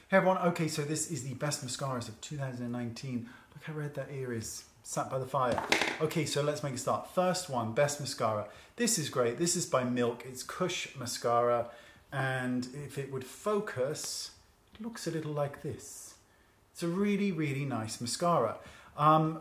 Hey everyone, okay, so this is the best mascaras of 2019. Look how red that ear is, sat by the fire. Okay, so let's make a start. First one, best mascara. This is great, this is by Milk, it's Kush Mascara, and if it would focus, it looks a little like this. It's a really, really nice mascara.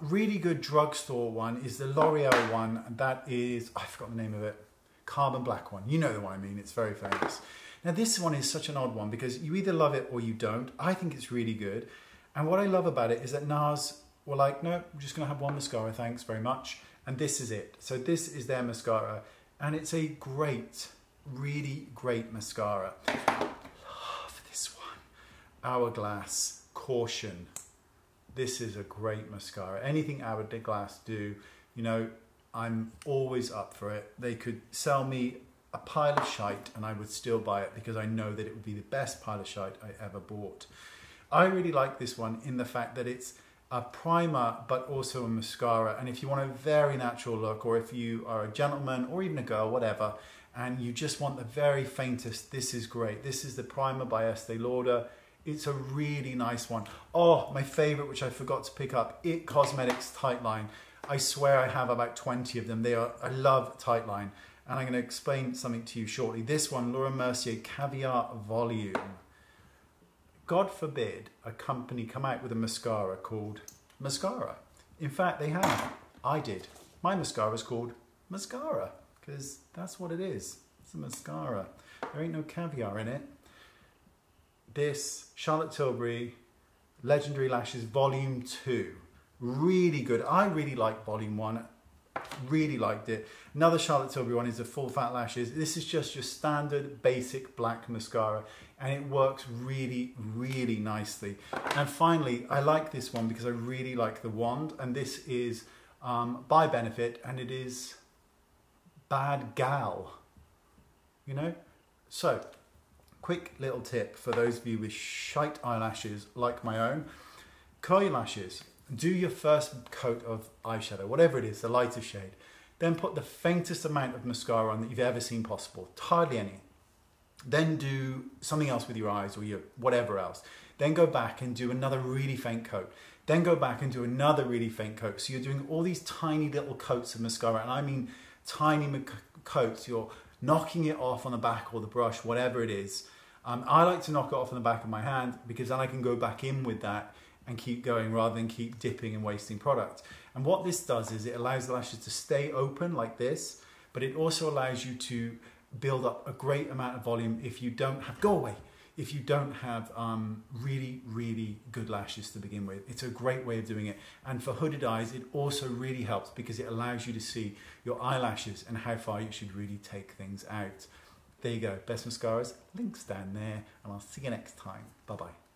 Really good drugstore one is the L'Oreal one, and that is, I forgot the name of it, Carbon Black one. You know the one I mean, it's very famous. Now this one is such an odd one because you either love it or you don't. I think it's really good. And what I love about it is that NARS were like, no, I'm just gonna have one mascara, thanks very much. And this is it. So this is their mascara. And it's a great, really great mascara. Love this one. Hourglass, Caution. This is a great mascara. Anything Hourglass do, you know, I'm always up for it. They could sell me a pile of shite and I would still buy it because I know that it would be the best pile of shite I ever bought. I really like this one in the fact that it's a primer but also a mascara, and if you want a very natural look, or if you are a gentleman or even a girl, whatever, and you just want the very faintest, this is great. This is the primer by Estee Lauder. It's a really nice one. Oh, my favorite, which I forgot to pick up, Cosmetics Tightline. I swear I have about 20 of them. I love Tightline. And I'm going to explain something to you shortly. This one, Mercier Caviar Volume. God forbid a company come out with a mascara called Mascara. In fact, they have. I did. My mascara is called Mascara because that's what it is. It's a mascara. There ain't no caviar in it. This, Charlotte Tilbury, Legendary Lashes Volume 2. Really good. I really like Volume 1. Really liked it. Another Charlotte Tilbury one is the Full Fat Lashes. This is just your standard basic black mascara and it works really, really nicely. And finally, I like this one because I really like the wand, and this is by Benefit, and it is Bad Gal, you know? So, quick little tip for those of you with shite eyelashes like my own. Curl your lashes. Do your first coat of eyeshadow, whatever it is, the lighter shade. Then put the faintest amount of mascara on that you've ever seen possible, hardly any. Then do something else with your eyes or your whatever else. Then go back and do another really faint coat. Then go back and do another really faint coat. So you're doing all these tiny little coats of mascara, and I mean tiny coats. You're knocking it off on the back or the brush, whatever it is. I like to knock it off on the back of my hand because then I can go back in with that and keep going rather than keep dipping and wasting product. And what this does is it allows the lashes to stay open like this, but it also allows you to build up a great amount of volume if you don't have, if you don't have really, really good lashes to begin with. It's a great way of doing it. And for hooded eyes, it also really helps because it allows you to see your eyelashes and how far you should really take things out. There you go, best mascaras, links down there, and I'll see you next time. Bye-bye.